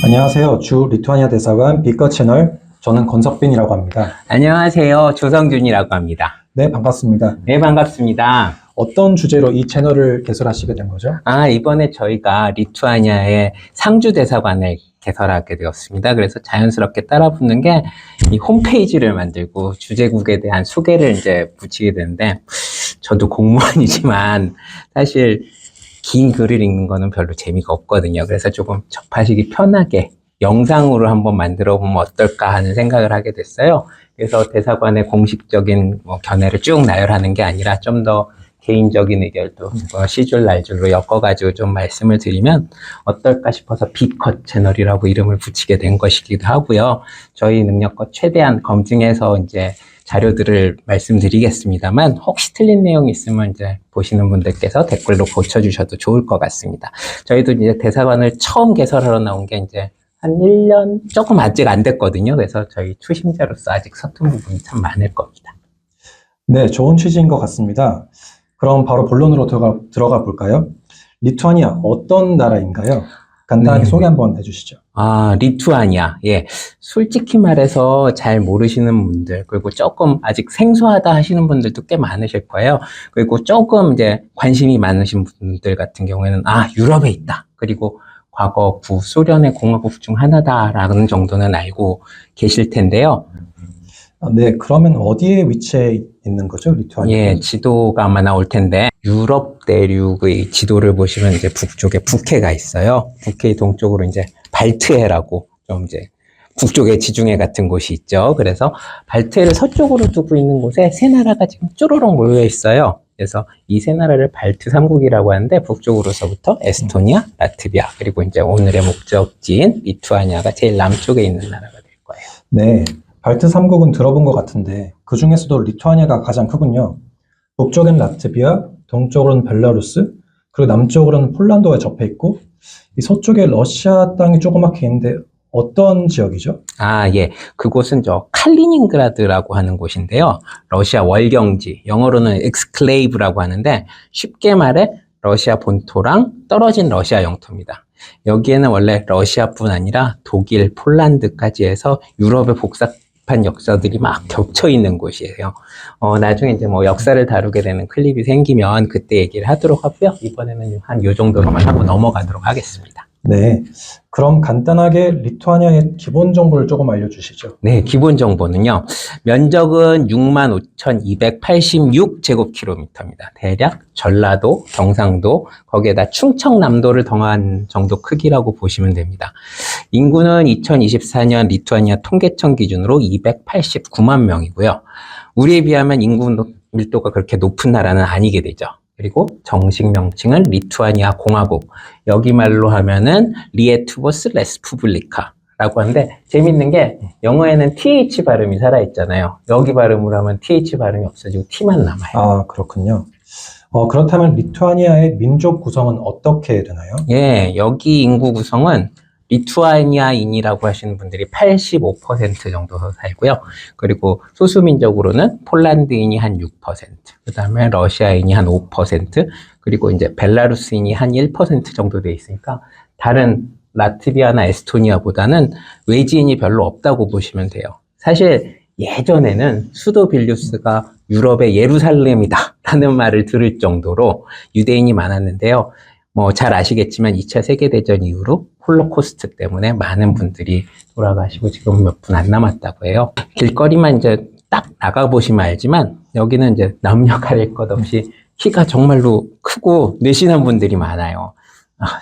안녕하세요. 주 리투아니아 대사관 비커 채널, 저는 권석빈이라고 합니다. 안녕하세요. 조성준이라고 합니다. 네, 반갑습니다. 네, 반갑습니다. 어떤 주제로 이 채널을 개설하시게 된 거죠? 이번에 저희가 리투아니아의 상주 대사관을 개설하게 되었습니다. 그래서 자연스럽게 따라 붙는 게 이 홈페이지를 만들고 주제국에 대한 소개를 이제 붙이게 되는데, 저도 공무원이지만 사실 긴 글을 읽는 거는 별로 재미가 없거든요. 그래서 조금 접하시기 편하게 영상으로 한번 만들어 보면 어떨까 하는 생각을 하게 됐어요. 그래서 대사관의 공식적인 견해를 쭉 나열하는 게 아니라 좀 더 개인적인 의견도 시줄 날줄로 엮어가지고 좀 말씀을 드리면 어떨까 싶어서 B컷 채널이라고 이름을 붙이게 된 것이기도 하고요. 저희 능력껏 최대한 검증해서 이제 자료들을 말씀드리겠습니다만, 혹시 틀린 내용이 있으면 이제 보시는 분들께서 댓글로 고쳐주셔도 좋을 것 같습니다. 저희도 이제 대사관을 처음 개설하러 나온 게 이제 한 1년 조금 아직 안 됐거든요. 그래서 저희 초심자로서 아직 서툰 부분이 참 많을 겁니다. 네, 좋은 취지인 것 같습니다. 그럼 바로 본론으로 들어가 볼까요? 리투아니아, 어떤 나라인가요? 간단하게 네. 소개 한번 해주시죠. 리투아니아. 예. 솔직히 말해서 잘 모르시는 분들, 그리고 조금 아직 생소하다 하시는 분들도 꽤 많으실 거예요. 그리고 조금 이제 관심이 많으신 분들 같은 경우에는, 유럽에 있다. 그리고 과거 구소련의 공화국 중 하나다라는 정도는 알고 계실 텐데요. 네, 그러면 어디에 위치해 있는 거죠, 리투아니아? 예, 지도가 아마 나올 텐데, 유럽 대륙의 지도를 보시면 이제 북쪽에 북해가 있어요. 북해 동쪽으로 이제 발트해라고 좀 이제 북쪽에 지중해 같은 곳이 있죠. 그래서 발트해를 서쪽으로 두고 있는 곳에 세 나라가 지금 쭈루룩 모여 있어요. 그래서 이 세 나라를 발트 3국이라고 하는데, 북쪽으로서부터 에스토니아, 라트비아, 그리고 이제 오늘의 목적지인 리투아니아가 제일 남쪽에 있는 나라가 될 거예요. 네, 발트 3국은 들어본 것 같은데 그 중에서도 리투아니아가 가장 크군요. 북쪽엔 라트비아, 동쪽으로는 벨라루스, 그리고 남쪽으로는 폴란드와 접해 있고 이 서쪽에 러시아 땅이 조그맣게 있는데 어떤 지역이죠? 예. 그곳은 칼리닝그라드라고 하는 곳인데요. 러시아 월경지, 영어로는 엑스클레이브라고 하는데, 쉽게 말해 러시아 본토랑 떨어진 러시아 영토입니다. 여기에는 원래 러시아뿐 아니라 독일, 폴란드까지 해서 유럽의 복잡한 역사들이 막 겹쳐 있는 곳이에요. 나중에 이제 역사를 다루게 되는 클립이 생기면 그때 얘기를 하도록 하고요. 이번에는 한 요 정도로만 하고 넘어가도록 하겠습니다. 네, 그럼 간단하게 리투아니아의 기본 정보를 조금 알려주시죠. 네, 기본 정보는요. 면적은 65,286제곱킬로미터입니다. 대략 전라도, 경상도, 거기에다 충청남도를 더한 정도 크기라고 보시면 됩니다. 인구는 2024년 리투아니아 통계청 기준으로 289만 명이고요. 우리에 비하면 인구 밀도가 그렇게 높은 나라는 아니게 되죠. 그리고 정식 명칭은 리투아니아 공화국. 여기 말로 하면은 리에투보스 레스푸블리카. 라고 하는데, 재밌는 게 영어에는 TH 발음이 살아있잖아요. 여기 발음으로 하면 TH 발음이 없어지고 T만 남아요. 그렇군요. 그렇다면 리투아니아의 민족 구성은 어떻게 되나요? 예, 여기 인구 구성은 리투아니아인이라고 하시는 분들이 85% 정도 살고요. 그리고 소수민족으로는 폴란드인이 한 6%, 그 다음에 러시아인이 한 5%, 그리고 이제 벨라루스인이 한 1% 정도 돼 있으니까 다른 라트비아나 에스토니아보다는 외지인이 별로 없다고 보시면 돼요. 사실 예전에는 수도 빌뉴스가 유럽의 예루살렘이다 라는 말을 들을 정도로 유대인이 많았는데요. 잘 아시겠지만 2차 세계대전 이후로 홀로코스트 때문에 많은 분들이 돌아가시고 지금 몇 분 안 남았다고 해요. 길거리만 이제 딱 나가보시면 알지만 여기는 이제 남녀 가릴 것 없이 키가 정말로 크고 느시는 분들이 많아요.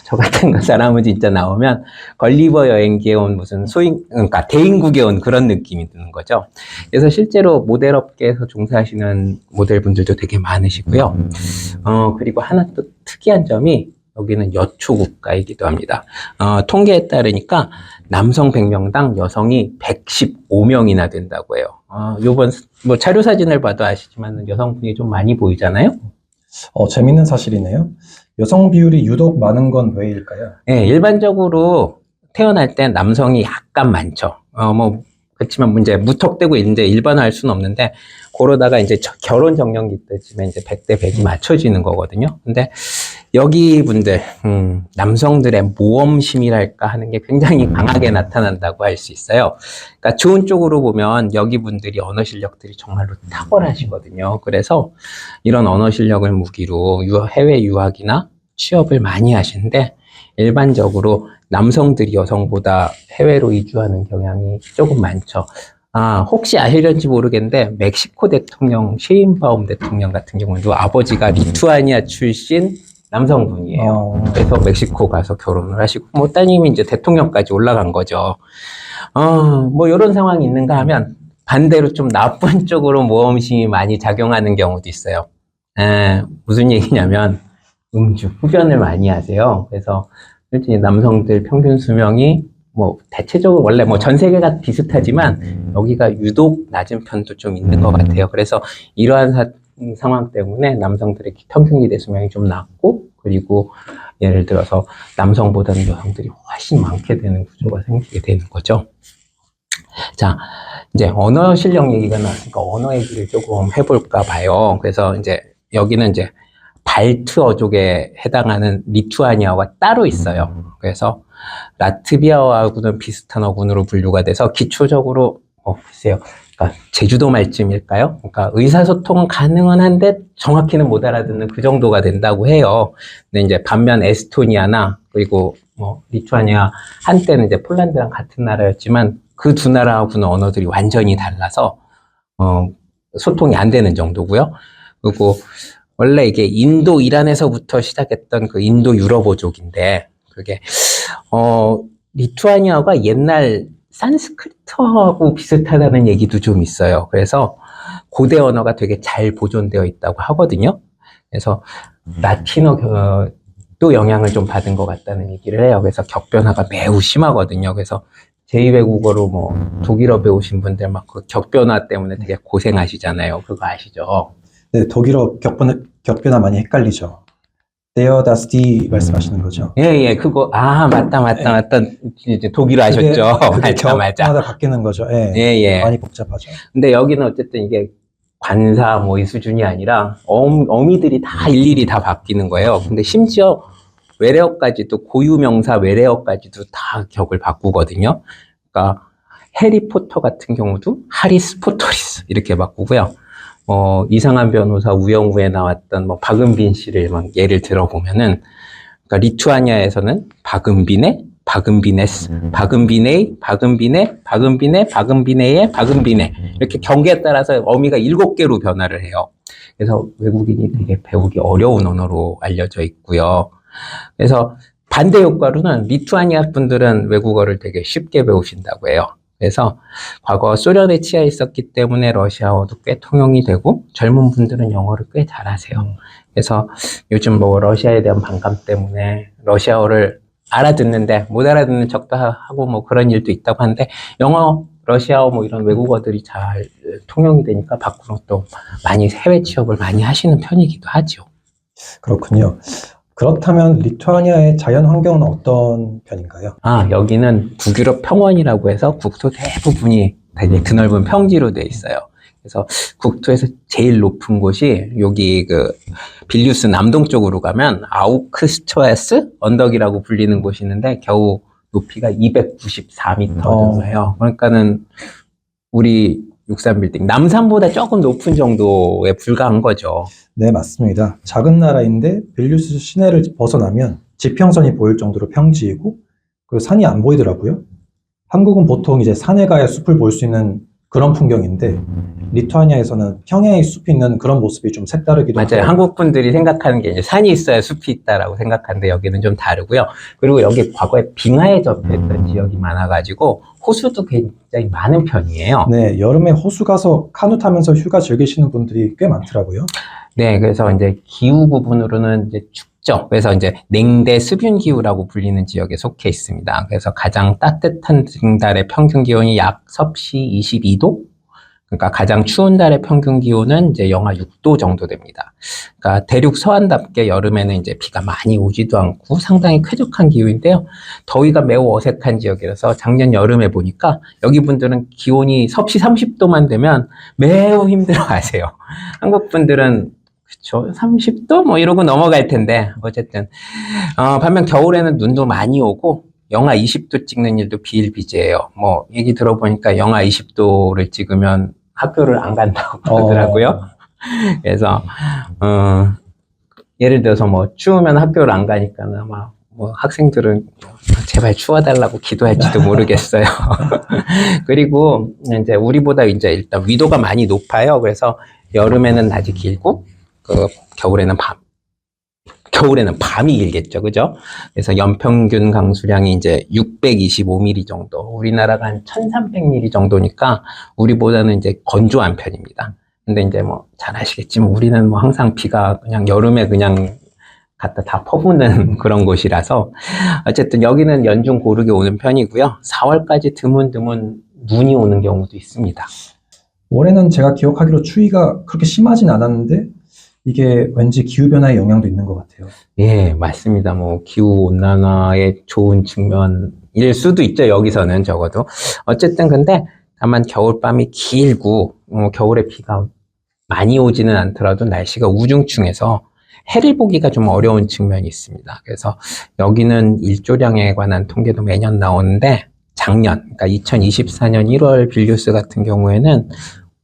저 같은 사람은 진짜 나오면 걸리버 여행기에 온 무슨 그러니까 대인국에 온 그런 느낌이 드는 거죠. 그래서 실제로 모델업계에서 종사하시는 모델분들도 되게 많으시고요. 그리고 하나 또 특이한 점이 여기는 여초 국가이기도 합니다. 통계에 따르니까 남성 100명당 여성이 115명이나 된다고 해요. 요번 자료 사진을 봐도 아시지만 여성분이 좀 많이 보이잖아요. 재밌는 사실이네요. 여성 비율이 유독 많은 건 왜일까요? 네, 일반적으로 태어날 때 남성이 약간 많죠. 그렇지만 이제 무턱대고 이제 일반화할 수는 없는데, 그러다가 이제 결혼 정년기 때쯤에 이제 100대 100이 맞춰지는 거거든요. 근데 여기 분들, 남성들의 모험심이랄까 하는 게 굉장히 강하게 나타난다고 할 수 있어요. 그러니까 좋은 쪽으로 보면 여기 분들이 언어 실력들이 정말로 탁월하시거든요. 그래서 이런 언어 실력을 무기로 해외 유학이나 취업을 많이 하시는데 일반적으로 남성들이 여성보다 해외로 이주하는 경향이 조금 많죠. 아, 혹시 아실런지 모르겠는데 멕시코 대통령 셰인바움 대통령 같은 경우도 아버지가 리투아니아 출신 남성분이에요. 그래서 멕시코 가서 결혼을 하시고 뭐 따님이 이제 대통령까지 올라간 거죠. 뭐 이런 상황이 있는가 하면 반대로 좀 나쁜 쪽으로 모험심이 많이 작용하는 경우도 있어요. 무슨 얘기냐면 음주, 흡연을 많이 하세요. 그래서 실제 남성들 평균 수명이 뭐 대체적으로 원래 뭐 전 세계가 비슷하지만 여기가 유독 낮은 편도 좀 있는 것 같아요. 그래서 이러한 상황 때문에 남성들의 평균 기대 수명이 좀 낮고, 그리고 예를 들어서 남성보다는 여성들이 훨씬 많게 되는 구조가 생기게 되는 거죠. 자, 이제 언어 실력 얘기가 나왔으니까 언어 얘기를 조금 해볼까 봐요. 그래서 이제 여기는 이제 발트어족에 해당하는 리투아니아어가 따로 있어요. 그래서 라트비아어하고는 비슷한 어군으로 분류가 돼서 기초적으로 글쎄요. 그러니까 제주도 말쯤일까요? 그러니까 의사소통은 가능은 한데 정확히는 못 알아듣는 그 정도가 된다고 해요. 근데 이제 반면 에스토니아나 그리고 뭐 리투아니아 한때는 이제 폴란드랑 같은 나라였지만 그 두 나라하고는 언어들이 완전히 달라서 소통이 안 되는 정도고요. 그리고 원래 이게 인도 이란에서부터 시작했던 그 인도 유럽어족인데 그게 리투아니아가 옛날 산스크리트하고 비슷하다는 얘기도 좀 있어요. 그래서 고대 언어가 되게 잘 보존되어 있다고 하거든요. 그래서 라틴어도 영향을 좀 받은 것 같다는 얘기를 해요. 그래서 격변화가 매우 심하거든요. 그래서 제2외국어로 뭐 독일어 배우신 분들 막 그 격변화 때문에 되게 고생하시잖아요. 그거 아시죠? 네, 독일어 격변화 많이 헷갈리죠. 데어 다스디 말씀하시는 거죠? 예, 그거, 맞다. 이제 독일어 하셨죠? 그게 맞아. 격마다 바뀌는 거죠. 예. 많이 복잡하죠. 근데 여기는 어쨌든 이게 관사 뭐 이 수준이 아니라 어미들이 다 일일이 다 바뀌는 거예요. 근데 심지어 외래어까지도 고유명사 외래어까지도 다 격을 바꾸거든요. 그러니까 해리포터 같은 경우도 하리스 포터리스 이렇게 바꾸고요. 이상한 변호사 우영우에 나왔던 뭐 박은빈 씨를 막 예를 들어보면은, 그러니까 리투아니아에서는 박은빈의, 박은빈에스, 박은빈의, 박은빈의 이렇게 경계에 따라서 어미가 7개로 변화를 해요. 그래서 외국인이 되게 배우기 어려운 언어로 알려져 있고요. 그래서 반대 효과로는 리투아니아 분들은 외국어를 되게 쉽게 배우신다고 해요. 그래서 과거 소련에 치여 있었기 때문에 러시아어도 꽤 통용이 되고 젊은 분들은 영어를 꽤 잘하세요. 그래서 요즘 뭐 러시아에 대한 반감 때문에 러시아어를 알아듣는데 못 알아듣는 척도 하고 뭐 그런 일도 있다고 하는데 영어, 러시아어 뭐 이런 외국어들이 잘 통용이 되니까 밖으로 또 많이 해외 취업을 많이 하시는 편이기도 하죠. 그렇군요. 그렇다면 리투아니아의 자연 환경은 어떤 편인가요? 여기는 북유럽 평원이라고 해서 국토 대부분이 되게 드넓은 평지로 돼 있어요. 그래서 국토에서 제일 높은 곳이 여기 그 빌뉴스 남동쪽으로 가면 아우크스토에스 언덕이라고 불리는 곳이 있는데 겨우 높이가 294m 정도예요. 그러니까는 우리 63빌딩 남산보다 조금 높은 정도에 불과한 거죠. 네, 맞습니다. 작은 나라인데 빌뉴스 시내를 벗어나면 지평선이 보일 정도로 평지이고 그리고 산이 안 보이더라고요. 한국은 보통 이제 산에 가야 숲을 볼 수 있는 그런 풍경인데 리투아니아에서는 평야에 숲이 있는 그런 모습이 좀 색다르기도 맞아요. 하고. 한국 분들이 생각하는 게 이제 산이 있어야 숲이 있다라고 생각하는데 여기는 좀 다르고요. 그리고 여기 과거에 빙하에 접했던 지역이 많아가지고 호수도 굉장히 많은 편이에요. 네, 여름에 호수 가서 카누 타면서 휴가 즐기시는 분들이 꽤 많더라고요. 네, 그래서 이제 기후 부분으로는 이제 춥죠. 그래서 이제 냉대 수분 기후라고 불리는 지역에 속해 있습니다. 그래서 가장 따뜻한 달의 평균 기온이 약 섭씨 22도? 그러니까 가장 추운 달의 평균 기온은 이제 영하 6도 정도 됩니다. 그러니까 대륙 서안답게 여름에는 이제 비가 많이 오지도 않고 상당히 쾌적한 기후인데요. 더위가 매우 어색한 지역이라서 작년 여름에 보니까 여기 분들은 기온이 섭씨 30도만 되면 매우 힘들어 하세요. 한국 분들은 그쵸. 30도? 뭐 이러고 넘어갈 텐데. 어쨌든. 반면 겨울에는 눈도 많이 오고, 영하 20도 찍는 일도 비일비재해요. 뭐, 얘기 들어보니까 영하 20도를 찍으면 학교를 안 간다고 그러더라고요. 그래서, 예를 들어서 뭐, 추우면 학교를 안 가니까는 아마, 뭐, 학생들은 제발 추워달라고 기도할지도 모르겠어요. 그리고 이제 우리보다 이제 일단 위도가 많이 높아요. 그래서 여름에는 낮이 길고, 겨울에는 밤이 길겠죠. 그죠? 그래서 연평균 강수량이 이제 625mm 정도. 우리나라가 한 1300mm 정도니까 우리보다는 이제 건조한 편입니다. 근데 이제 뭐 잘 아시겠지만 우리는 뭐 항상 비가 그냥 여름에 그냥 갖다 다 퍼부는 그런 곳이라서 어쨌든 여기는 연중 고르게 오는 편이고요. 4월까지 드문드문 눈이 오는 경우도 있습니다. 올해는 제가 기억하기로 추위가 그렇게 심하진 않았는데 이게 왠지 기후변화의 영향도 있는 것 같아요. 예, 맞습니다. 뭐, 기후온난화의 좋은 측면일 수도 있죠, 여기서는 적어도. 어쨌든 근데, 다만 겨울밤이 길고, 겨울에 비가 많이 오지는 않더라도 날씨가 우중충해서 해를 보기가 좀 어려운 측면이 있습니다. 그래서 여기는 일조량에 관한 통계도 매년 나오는데, 작년, 그러니까 2024년 1월 빌리우스 같은 경우에는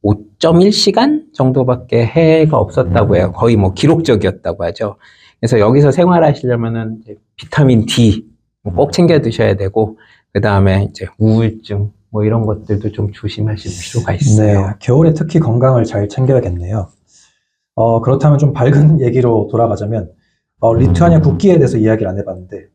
5.1시간 정도밖에 해가 없었다고 해요. 거의 뭐 기록적이었다고 하죠. 그래서 여기서 생활하시려면은 이제 비타민 D 꼭 챙겨 드셔야 되고, 그 다음에 이제 우울증 뭐 이런 것들도 좀 조심하실 필요가 있어요. 네, 겨울에 특히 건강을 잘 챙겨야겠네요. 그렇다면 좀 밝은 얘기로 돌아가자면, 리투아니아 국기에 대해서 이야기를 안 해봤는데,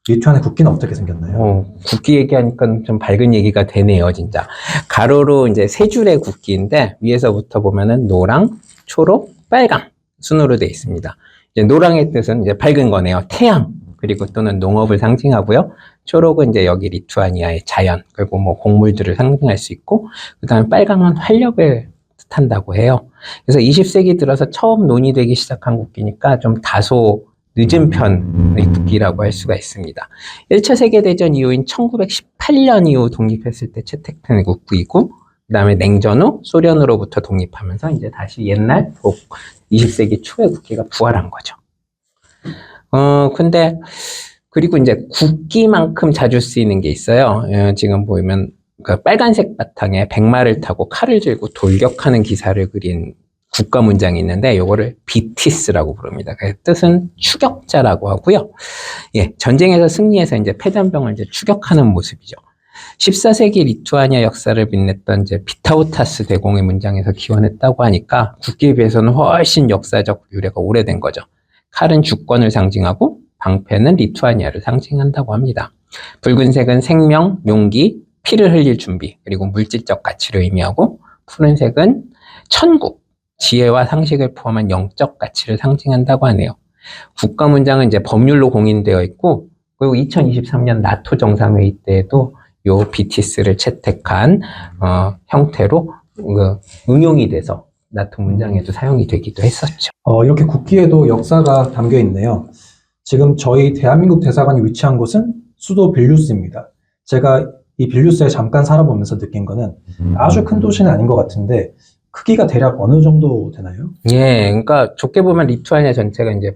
리투아니아 국기는 어떻게 생겼나요? 국기 얘기하니까 좀 밝은 얘기가 되네요, 진짜. 가로로 이제 세 줄의 국기인데, 위에서부터 보면은 노랑, 초록, 빨강 순으로 되어 있습니다. 이제 노랑의 뜻은 이제 밝은 거네요. 태양, 그리고 또는 농업을 상징하고요. 초록은 이제 여기 리투아니아의 자연, 그리고 뭐 곡물들을 상징할 수 있고, 그 다음에 빨강은 활력을 뜻한다고 해요. 그래서 20세기 들어서 처음 논의되기 시작한 국기니까 좀 다소 늦은 편의 국기라고 할 수가 있습니다. 1차 세계대전 이후인 1918년 이후 독립했을 때 채택된 국기이고, 그 다음에 냉전 후 소련으로부터 독립하면서 이제 다시 옛날 20세기 초의 국기가 부활한 거죠. 근데, 그리고 이제 국기만큼 자주 쓰이는 게 있어요. 지금 보이면 그 빨간색 바탕에 백마를 타고 칼을 들고 돌격하는 기사를 그린 국가 문장이 있는데 이거를 비티스라고 부릅니다. 그 뜻은 추격자라고 하고요. 예, 전쟁에서 승리해서 이제 패전병을 이제 추격하는 모습이죠. 14세기 리투아니아 역사를 빛냈던 이제 비타우타스 대공의 문장에서 기원했다고 하니까 국기에 비해서는 훨씬 역사적 유래가 오래된 거죠. 칼은 주권을 상징하고 방패는 리투아니아를 상징한다고 합니다. 붉은색은 생명, 용기, 피를 흘릴 준비, 그리고 물질적 가치를 의미하고, 푸른색은 천국, 지혜와 상식을 포함한 영적 가치를 상징한다고 하네요. 국가 문장은 이제 법률로 공인되어 있고, 그리고 2023년 나토 정상회의 때에도 요 BTS를 채택한 형태로 응용이 돼서 나토 문장에도 사용이 되기도 했었죠. 이렇게 국기에도 역사가 담겨 있네요. 지금 저희 대한민국 대사관이 위치한 곳은 수도 빌뉴스입니다. 제가 이 빌뉴스에 잠깐 살아보면서 느낀 거는 아주 큰 도시는 아닌 것 같은데 크기가 대략 어느 정도 되나요? 예, 그러니까 좋게 보면 리투아니아 전체가 이제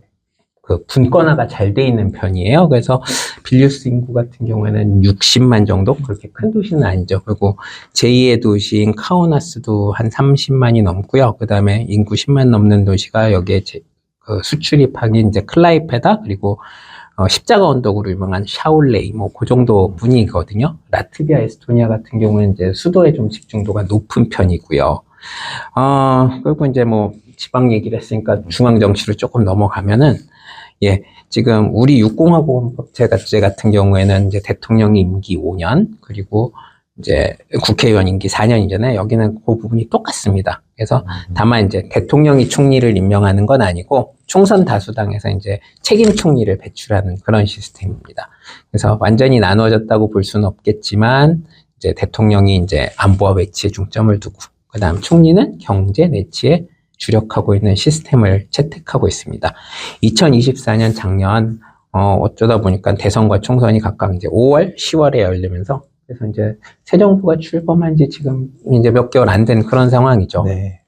그 분권화가 잘 돼 있는 편이에요. 그래서 빌뉴스 인구 같은 경우에는 60만 정도? 그렇게 큰 도시는 아니죠. 그리고 제2의 도시인 카우나스도 한 30만이 넘고요. 그 다음에 인구 10만 넘는 도시가 여기에 그 수출입항인 이제 클라이페다, 그리고 십자가 언덕으로 유명한 샤울레이, 뭐 그 정도 분위기거든요. 라트비아, 에스토니아 같은 경우는 이제 수도에 좀 집중도가 높은 편이고요. 그리고 이제 뭐 지방 얘기를 했으니까 중앙 정치로 조금 넘어가면은, 예, 지금 우리 육공화국제 같은 경우에는 이제 대통령이 임기 5년, 그리고 이제 국회의원 임기 4년이잖아요. 여기는 그 부분이 똑같습니다. 그래서 다만 이제 대통령이 총리를 임명하는 건 아니고 총선 다수당에서 이제 책임 총리를 배출하는 그런 시스템입니다. 그래서 완전히 나누어졌다고 볼 수는 없겠지만 이제 대통령이 이제 안보와 외치에 중점을 두고, 그다음 총리는 경제 내치에 주력하고 있는 시스템을 채택하고 있습니다. 2024년 작년 어쩌다 보니까 대선과 총선이 각각 이제 5월, 10월에 열리면서, 그래서 이제 새 정부가 출범한 지 지금 이제 몇 개월 안 된 그런 상황이죠. 네.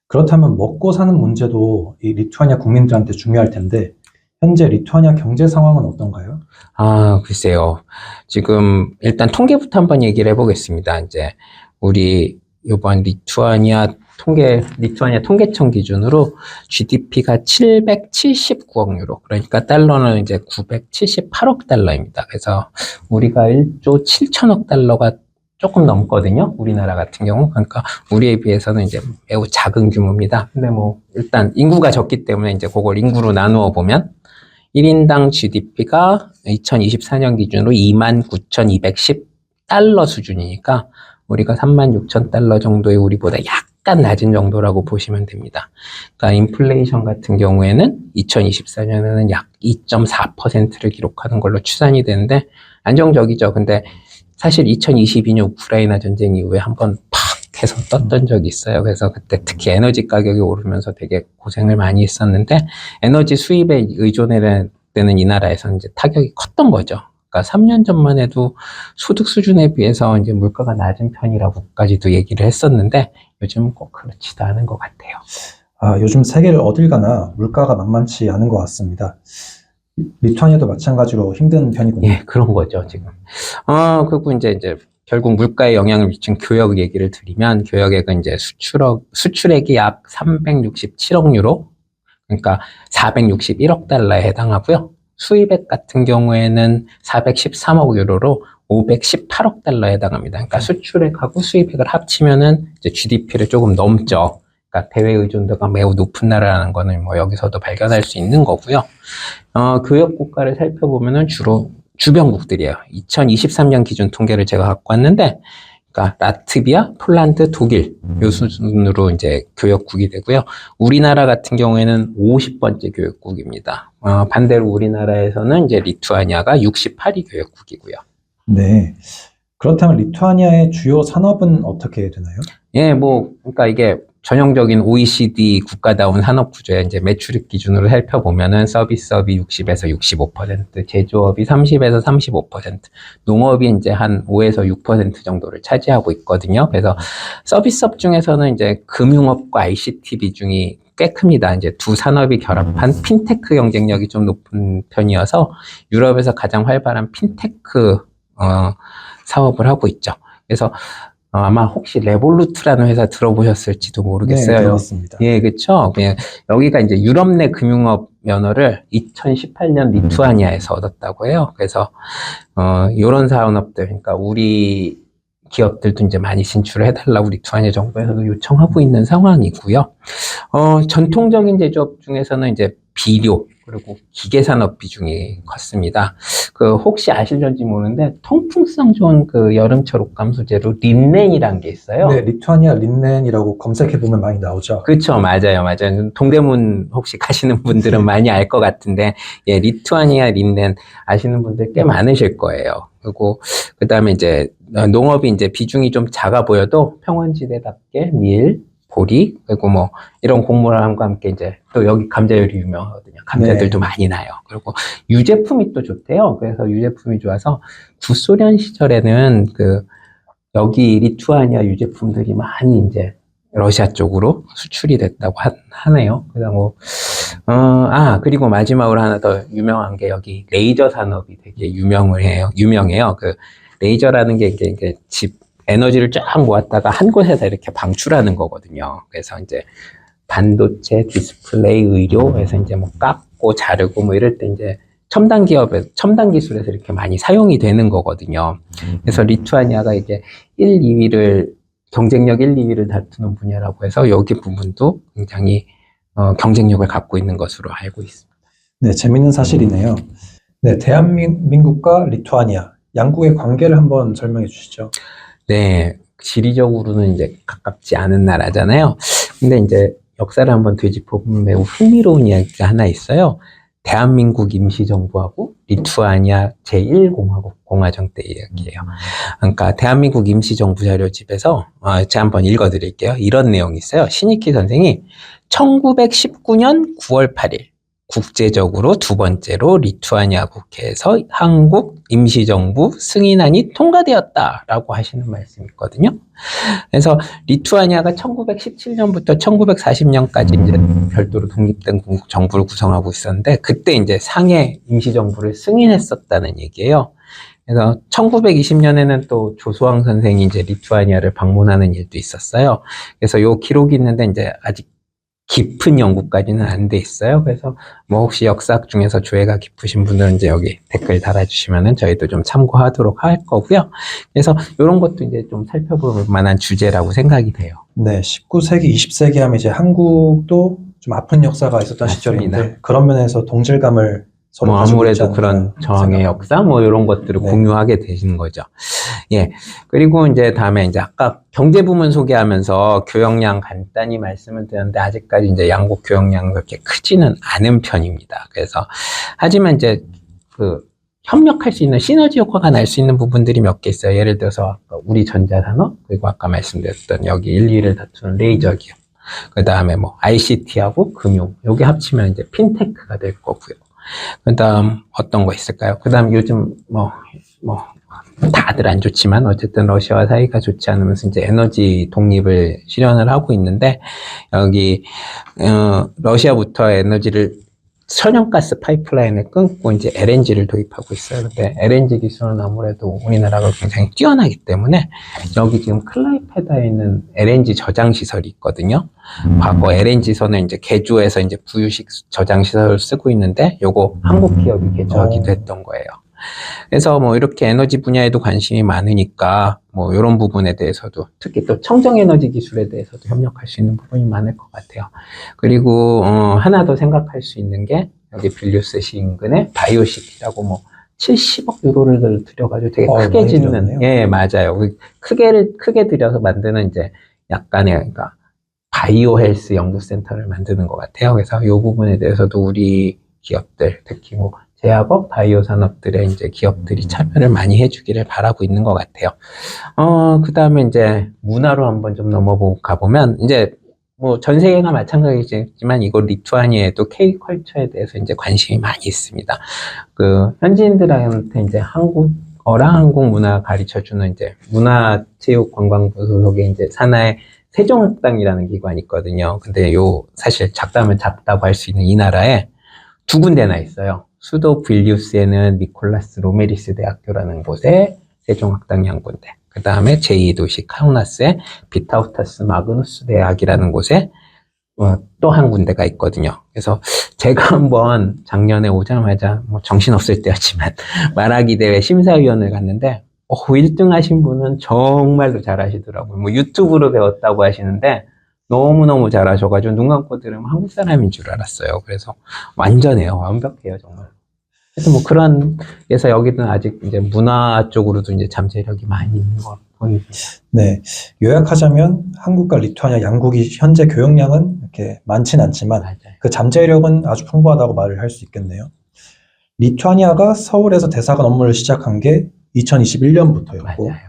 그렇다면 먹고 사는 문제도 이 리투아니아 국민들한테 중요할 텐데 현재 리투아니아 경제 상황은 어떤가요? 아, 글쎄요. 지금 일단 통계부터 한번 얘기를 해보겠습니다. 이제 우리 이번 리투아니아 통계청 기준으로 GDP가 779억 유로, 그러니까 달러는 이제 978억 달러입니다. 그래서 우리가 1조 7천억 달러가 조금 넘거든요. 우리나라 같은 경우. 그러니까 우리에 비해서는 이제 매우 작은 규모입니다. 근데 뭐 일단 인구가 적기 때문에 이제 그걸 인구로 나누어 보면 1인당 GDP가 2024년 기준으로 29,210달러 수준이니까 우리가 36,000달러 정도의 우리보다 약간 낮은 정도라고 보시면 됩니다. 그러니까 인플레이션 같은 경우에는 2024년에는 약 2.4%를 기록하는 걸로 추산이 되는데 안정적이죠. 근데 사실 2022년 우크라이나 전쟁 이후에 한번 팍 해서 떴던 적이 있어요. 그래서 그때 특히 에너지 가격이 오르면서 되게 고생을 많이 했었는데 에너지 수입에 의존되는 이 나라에서는 이제 타격이 컸던 거죠. 그러니까 3년 전만 해도 소득 수준에 비해서 이제 물가가 낮은 편이라고까지도 얘기를 했었는데 요즘은 꼭 그렇지도 않은 것 같아요. 요즘 세계를 어딜 가나 물가가 만만치 않은 것 같습니다. 리투아니아도 마찬가지로 힘든 편이군요. 예, 그런 거죠, 지금. 그리고 이제 결국 물가에 영향을 미친 교역 얘기를 드리면 교역액은 이제 수출액이 약 367억 유로, 그러니까 461억 달러에 해당하고요. 수입액 같은 경우에는 413억 유로로 518억 달러에 해당합니다. 그러니까 수출액하고 수입액을 합치면은 이제 GDP를 조금 넘죠. 그러니까 대외 의존도가 매우 높은 나라라는 거는 뭐 여기서도 발견할 수 있는 거고요. 교역 국가를 살펴보면은 주로 주변국들이에요. 2023년 기준 통계를 제가 갖고 왔는데, 그러니까 라트비아, 폴란드, 독일 요 수준으로 이제 교역국이 되고요. 우리나라 같은 경우에는 50번째 교역국입니다. 반대로 우리나라에서는 이제 리투아니아가 68위 교역국이고요. 네. 그렇다면 리투아니아의 주요 산업은 어떻게 되나요? 예, 뭐, 그러니까 이게 전형적인 OECD 국가다운 산업 구조에 이제 매출액 기준으로 살펴보면은 서비스업이 60에서 65%, 제조업이 30에서 35%, 농업이 이제 한 5에서 6% 정도를 차지하고 있거든요. 그래서 서비스업 중에서는 이제 금융업과 ICT 비중이 꽤 큽니다. 이제 두 산업이 결합한 핀테크 경쟁력이 좀 높은 편이어서 유럽에서 가장 활발한 핀테크 사업을 하고 있죠. 그래서 아마 혹시 레볼루트라는 회사 들어보셨을지도 모르겠어요. 네, 들어봤습니다. 예, 그렇죠. 그냥 여기가 이제 유럽 내 금융업 면허를 2018년 리투아니아에서 얻었다고 해요. 그래서 이런 산업들, 그러니까 우리 기업들도 이제 많이 진출을 해달라고 리투아니아 정부에서도 요청하고 있는 상황이고요. 전통적인 제조업 중에서는 이제 비료 그리고 기계 산업 비중이 컸습니다. 혹시 아실런지 모르는데 통풍성 좋은 여름철 옷감 소재로 린넨이란 게 있어요. 네, 리투아니아 린넨이라고 검색해보면 많이 나오죠. 그렇죠, 맞아요. 동대문 혹시 가시는 분들은 많이 알 것 같은데, 예, 리투아니아 린넨 아시는 분들 꽤 많으실 거예요. 그리고 그다음에 이제 농업이 이제 비중이 좀 작아 보여도 평원지대답게 밀, 보리, 그리고 뭐 이런 곡물함과 함께 이제 또 여기 감자열이 유명하거든요. 감자들도 네. 많이 나요. 그리고 유제품이 또 좋대요. 그래서 유제품이 좋아서 구소련 시절에는 여기 리투아니아 유제품들이 많이 이제 러시아 쪽으로 수출이 됐다고 하네요. 그래서 뭐, 그리고 마지막으로 하나 더 유명한 게 여기 레이저 산업이 되게 유명해요. 레이저라는 게 이게 에너지를 쫙 모았다가 한 곳에다 이렇게 방출하는 거거든요. 그래서 이제 반도체, 디스플레이, 의료에서 이제 뭐 깎고 자르고 뭐 이럴 때 이제 첨단 기술에서 이렇게 많이 사용이 되는 거거든요. 그래서 리투아니아가 이게 경쟁력 1, 2위를 다투는 분야라고 해서 여기 부분도 굉장히 경쟁력을 갖고 있는 것으로 알고 있습니다. 네, 재밌는 사실이네요. 네, 대한민국과 리투아니아 양국의 관계를 한번 설명해 주시죠. 네, 지리적으로는 이제 가깝지 않은 나라잖아요. 근데 이제 역사를 한번 되짚어보면 매우 흥미로운 이야기가 하나 있어요. 대한민국 임시정부하고 리투아니아 제1공화국 공화정 때 이야기예요. 그러니까 대한민국 임시정부 자료집에서 제가 한번 읽어드릴게요. 이런 내용이 있어요. 신익희 선생이 1919년 9월 8일 국제적으로 두 번째로 리투아니아 국회에서 한국 임시정부 승인안이 통과되었다라고 하시는 말씀이 있거든요. 그래서 리투아니아가 1917년부터 1940년까지 이제 별도로 독립된 정부를 구성하고 있었는데 그때 이제 상해 임시정부를 승인했었다는 얘기예요. 그래서 1920년에는 또 조수왕 선생이 이제 리투아니아를 방문하는 일도 있었어요. 그래서 요 기록이 있는데 이제 아직 깊은 연구까지는 안 돼 있어요. 그래서 뭐 혹시 역사학 중에서 조예가 깊으신 분들은 이제 여기 댓글 달아주시면은 저희도 좀 참고하도록 할 거고요. 그래서 이런 것도 이제 좀 살펴볼 만한 주제라고 생각이 돼요. 네, 19세기, 20세기 하면 이제 한국도 좀 아픈 역사가 있었던 맞습니다. 시절인데 그런 면에서 동질감을 서로 뭐 가지고 있지 아무래도 않나 그런 저항의 생각합니다. 역사 뭐 이런 것들을 네. 공유하게 되시는 거죠. 예. 그리고 이제 다음에 이제 아까 경제 부문 소개하면서 교역량 간단히 말씀을 드렸는데 아직까지 이제 양국 교역량은 그렇게 크지는 않은 편입니다. 그래서 하지만 이제 그 협력할 수 있는 시너지 효과가 날 수 있는 부분들이 몇 개 있어요. 예를 들어서 우리 전자산업 그리고 아까 말씀드렸던 여기 1, 2를 다투는 레이저 기업. 그 다음에 뭐 ICT하고 금융. 요게 합치면 이제 핀테크가 될 거고요. 그 다음 어떤 거 있을까요? 그 다음 요즘 다들 안 좋지만 어쨌든 러시아와 사이가 좋지 않으면서 이제 에너지 독립을 실현을 하고 있는데 여기 러시아부터 에너지를 천연가스 파이프라인을 끊고 이제 LNG를 도입하고 있어요. 근데 LNG 기술은 아무래도 우리나라가 굉장히 뛰어나기 때문에 여기 지금 클라이페다에 있는 LNG 저장 시설이 있거든요. 과거 LNG선을 이제 개조해서 이제 부유식 저장 시설을 쓰고 있는데 요거 한국 기업이 개조하기도 했던 거예요. 그래서 뭐 이렇게 에너지 분야에도 관심이 많으니까 뭐 이런 부분에 대해서도 특히 또 청정에너지 기술에 대해서도 협력할 수 있는 부분이 많을 것 같아요. 그리고 하나 더 생각할 수 있는 게 여기 빌뉴스시 인근에 바이오시티라고 뭐 70억 유로를 들여가지고 되게 크게 많이 짓는 들였네요. 예 맞아요. 크게 들여서 만드는 이제 약간의 그러니까 바이오 헬스 연구센터를 만드는 것 같아요. 그래서 이 부분에 대해서도 우리 기업들 특히 뭐 제약업, 바이오 산업들의 이제 기업들이 참여를 많이 해주기를 바라고 있는 것 같아요. 그 다음에 이제 문화로 한번 좀 넘어보고 가보면, 이제 뭐 전 세계가 마찬가지지만 이곳 리투아니아에도 K컬처에 대해서 이제 관심이 많이 있습니다. 그 현지인들한테 이제 한국어랑 한국 문화 가르쳐주는 이제 문화체육관광부 소속의 이제 산하의 세종학당이라는 기관이 있거든요. 근데 요 사실 작다면 작다고 할 수 있는 이 나라에 두 군데나 있어요. 수도 빌뉴스에는 니콜라스 로메리스 대학교라는 곳에 세종학당이 한 군데. 그 다음에 제2도시 카우나스에 비타우타스 마그누스 대학이라는 곳에 또 한 군데가 있거든요. 그래서 제가 한번 작년에 오자마자 뭐 정신없을 때였지만 말하기 대회 심사위원을 갔는데 1등 하신 분은 정말로 잘하시더라고요. 뭐 유튜브로 배웠다고 하시는데 너무너무 잘하셔가지고 눈 감고 들으면 한국 사람인 줄 알았어요. 그래서 완전해요. 완벽해요, 정말. 그래서 뭐 그런, 그래서 여기는 아직 이제 문화 쪽으로도 이제 잠재력이 많이 있는 것 보입니다. 네, 요약하자면 한국과 리투아니아 양국이 현재 교역량은 이렇게 많진 않지만 맞아요. 그 잠재력은 아주 풍부하다고 말을 할 수 있겠네요. 리투아니아가 서울에서 대사관 업무를 시작한 게 2021년부터였고 맞아요.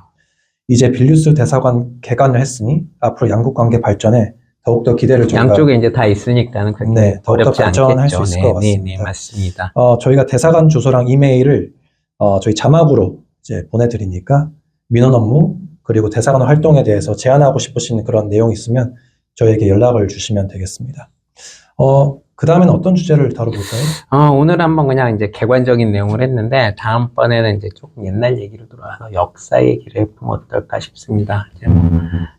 이제 빌뉴스 대사관 개관을 했으니 앞으로 양국 관계 발전에 더욱더 기대를 저희가 양쪽에 이제 다 있으니까는 그렇게 네, 더욱더 어렵지 발전할 않겠죠. 수 있을 것 같습니다. 맞습니다. 저희가 대사관 주소랑 이메일을 저희 자막으로 이제 보내드리니까 민원 업무 그리고 대사관 활동에 대해서 제안하고 싶으신 그런 내용 있으면 저희에게 연락을 주시면 되겠습니다. 그 다음엔 어떤 주제를 다뤄볼까요? 오늘 한번 그냥 이제 객관적인 내용을 했는데 다음번에는 이제 조금 옛날 얘기로 돌아와서 역사 얘기를 해보면 어떨까 싶습니다. 이제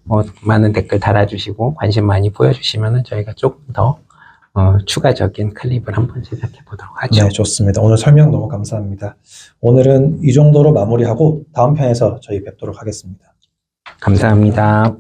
뭐 많은 댓글 달아주시고 관심 많이 보여주시면은 저희가 조금 더 추가적인 클립을 한번 제작해 보도록 하죠. 네, 좋습니다. 오늘 설명 너무 감사합니다. 오늘은 이 정도로 마무리하고 다음 편에서 저희 뵙도록 하겠습니다. 감사합니다.